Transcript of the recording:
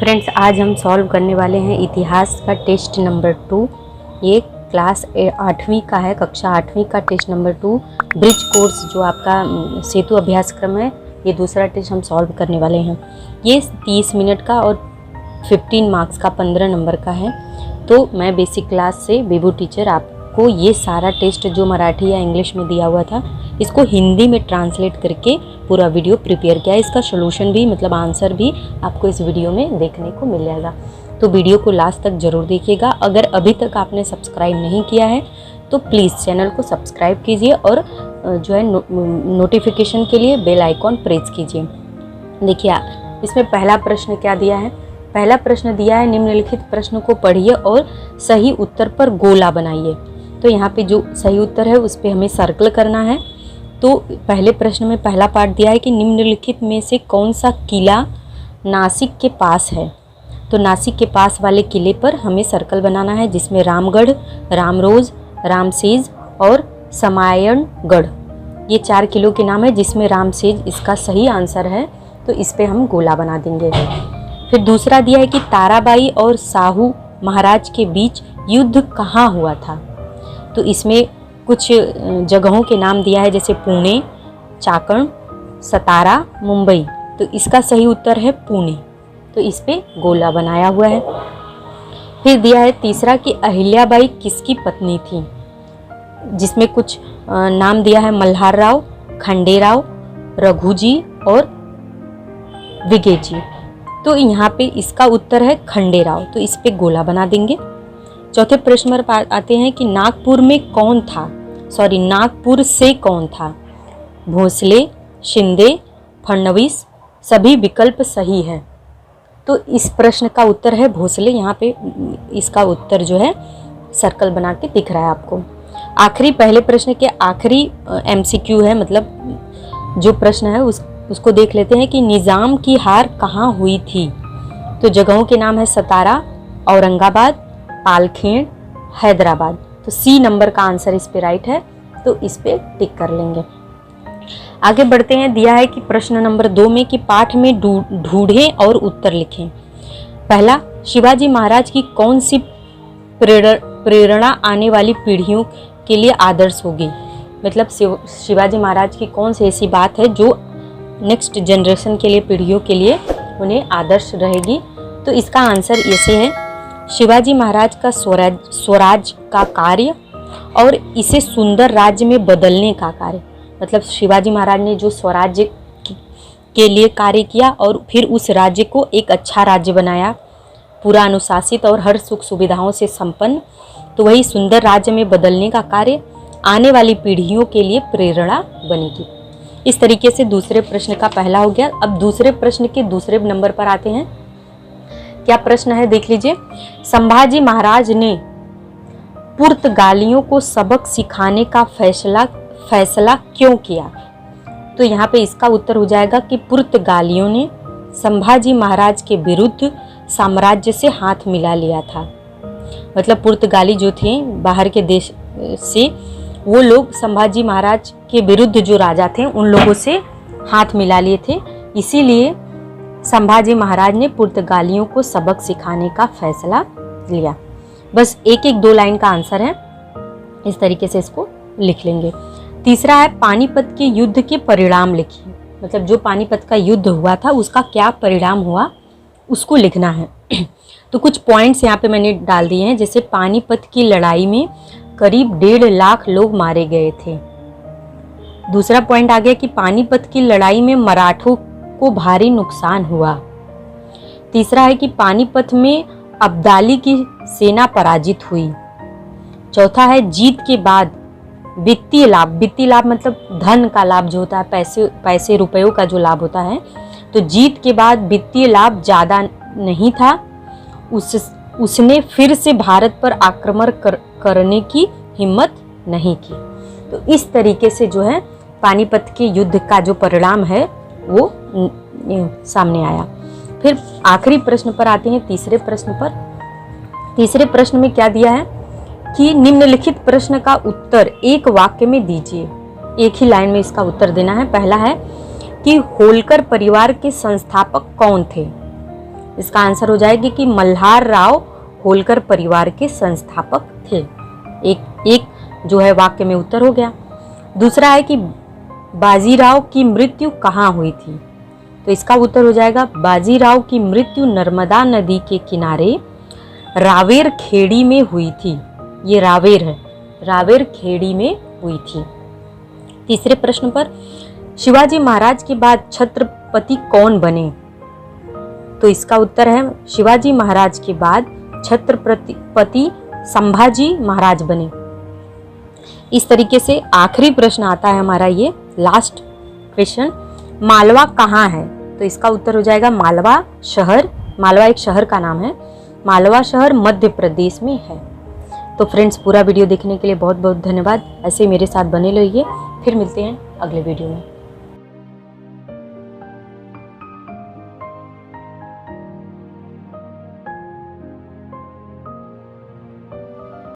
Friends, आज हम solve करने वाले हैं इतिहास का टेस्ट नंबर 2। ये क्लास 8वीं का है, कक्षा 8वीं का टेस्ट नंबर 2 ब्रिज कोर्स जो आपका सेतु अभ्यासक्रम है। ये दूसरा टेस्ट हम सॉल्व करने वाले हैं। ये 30 मिनट का और 15 मार्क्स का 15 नंबर का है। तो मैं बेसिक क्लास से बेबू टीचर आपको ये सारा टेस्ट जो मराठी या इंग्लिश में दिया हुआ था इसको हिंदी में ट्रांसलेट करके पूरा वीडियो प्रिपेयर किया। इसका सोल्यूशन भी मतलब आंसर भी आपको इस वीडियो में देखने को मिल जाएगा। तो वीडियो को लास्ट तक ज़रूर देखिएगा। अगर अभी तक आपने सब्सक्राइब नहीं किया है तो प्लीज़ चैनल को सब्सक्राइब कीजिए और जो है नोटिफिकेशन के लिए बेल आइकॉन प्रेस कीजिए। देखिए इसमें पहला प्रश्न क्या दिया है। पहला प्रश्न दिया है, निम्नलिखित प्रश्न को पढ़िए और सही उत्तर पर गोला बनाइए। तो यहाँ पे जो सही उत्तर है उस पर हमें सर्कल करना है। तो पहले प्रश्न में पहला पार्ट दिया है कि निम्नलिखित में से कौन सा किला नासिक के पास है। तो नासिक के पास वाले किले पर हमें सर्कल बनाना है, जिसमें रामगढ़, रामरोज, रामसेज और समायणगढ़ ये 4 किलों के नाम है, जिसमें रामसेज इसका सही आंसर है। तो इस पे हम गोला बना देंगे। फिर दूसरा दिया है कि ताराबाई और साहू महाराज के बीच युद्ध कहाँ हुआ था। तो इसमें कुछ जगहों के नाम दिया है, जैसे पुणे, चाकण, सतारा, मुंबई। तो इसका सही उत्तर है पुणे। तो इस पे गोला बनाया हुआ है। फिर दिया है तीसरा कि अहिल्याबाई किसकी पत्नी थी, जिसमें कुछ नाम दिया है मल्हार राव, खंडेराव, रघुजी और विगेजी। तो यहाँ पे इसका उत्तर है खंडेराव। तो इस पे गोला बना देंगे। चौथे प्रश्न पर आते हैं कि नागपुर से कौन था। भोसले, शिंदे, फडणवीस, सभी विकल्प सही है। तो इस प्रश्न का उत्तर है भोसले। यहाँ पे इसका उत्तर जो है सर्कल बना के दिख रहा है आपको। आखिरी पहले प्रश्न के आखिरी MCQ है, मतलब जो प्रश्न है उसको देख लेते हैं कि निज़ाम की हार कहाँ हुई थी। तो जगहों के नाम है सतारा, औरंगाबाद, पालखेड़, हैदराबाद। तो C नंबर का आंसर इस पे राइट है। तो इस पे टिक कर लेंगे। आगे बढ़ते हैं। दिया है कि प्रश्न नंबर 2 में कि पाठ में ढूंढें और उत्तर लिखें। पहला, शिवाजी महाराज की कौन सी प्रेरणा आने वाली पीढ़ियों के लिए आदर्श होगी। मतलब शिवाजी महाराज की कौन सी ऐसी बात है जो नेक्स्ट जनरेशन के लिए, पीढ़ियों के लिए उन्हें आदर्श रहेगी। तो इसका आंसर ऐसे है, शिवाजी महाराज का स्वराज का कार्य और इसे सुंदर राज्य में बदलने का कार्य। मतलब शिवाजी महाराज ने जो स्वराज्य के लिए कार्य किया और फिर उस राज्य को एक अच्छा राज्य बनाया, पूरा अनुशासित और हर सुख सुविधाओं से संपन्न। तो वही सुंदर राज्य में बदलने का कार्य आने वाली पीढ़ियों के लिए प्रेरणा बनेगी। इस तरीके से दूसरे प्रश्न का पहला हो गया। अब दूसरे प्रश्न के दूसरे नंबर पर आते हैं। क्या प्रश्न है देख लीजिए। संभाजी महाराज ने पुर्तगालियों को सबक सिखाने का फैसला क्यों किया। तो यहाँ पे इसका उत्तर हो जाएगा कि पुर्तगालियों ने संभाजी महाराज के विरुद्ध साम्राज्य से हाथ मिला लिया था। मतलब पुर्तगाली जो थे बाहर के देश से, वो लोग संभाजी महाराज के विरुद्ध जो राजा थे उन लोगों से हाथ मिला लिए थे। इसीलिए संभाजी महाराज ने पुर्तगालियों को सबक सिखाने का फैसला लिया। बस एक 2 लाइन का आंसर है, इस तरीके से इसको लिख लेंगे। तीसरा है, पानीपत के युद्ध के परिणाम लिखिए। मतलब जो पानीपत का युद्ध हुआ था उसका क्या परिणाम हुआ उसको लिखना है। तो कुछ पॉइंट्स यहाँ पे मैंने डाल दिए हैं, जैसे पानीपत की लड़ाई में करीब 1.5 लाख लोग मारे गए थे। दूसरा पॉइंट आ गया कि पानीपत की लड़ाई में मराठों को भारी नुकसान हुआ। तीसरा है कि पानीपत में अब्दाली की सेना पराजित हुई। चौथा है, जीत के बाद वित्तीय लाभ मतलब धन का लाभ जो होता है, पैसे रुपयों का जो लाभ होता है। तो जीत के बाद वित्तीय लाभ ज़्यादा नहीं था। उसने फिर से भारत पर आक्रमण करने की हिम्मत नहीं की। तो इस तरीके से जो है पानीपत के युद्ध का जो परिणाम है वो सामने आया। फिर आखिरी प्रश्न पर आते हैं, तीसरे प्रश्न पर। तीसरे प्रश्न में क्या दिया है कि निम्नलिखित प्रश्न का उत्तर एक वाक्य में दीजिए। एक ही लाइन में इसका उत्तर देना है। पहला है कि होलकर परिवार के संस्थापक कौन थे। इसका आंसर हो जाएगी कि मल्हार राव होलकर परिवार के संस्थापक थे। एक जो है वाक्य में उत्तर हो गया। दूसरा है कि बाजीराव की मृत्यु कहाँ हुई थी, तो इसका उत्तर हो जाएगा बाजीराव की मृत्यु नर्मदा नदी के किनारे रावेर खेड़ी में हुई थी। ये रावेर है, रावेर खेड़ी में हुई थी। तीसरे प्रश्न पर शिवाजी महाराज के बाद छत्रपति कौन बने, तो इसका उत्तर है शिवाजी महाराज के बाद छत्रपति संभाजी महाराज बने। इस तरीके से आखिरी प्रश्न आता है हमारा ये लास्ट क्वेश्चन, मालवा कहाँ है, तो इसका उत्तर हो जाएगा मालवा शहर। मालवा एक शहर का नाम है, मालवा शहर मध्य प्रदेश में है। तो फ्रेंड्स, पूरा वीडियो देखने के लिए बहुत बहुत धन्यवाद। ऐसे मेरे साथ बने रहिए, फिर मिलते हैं अगले वीडियो में।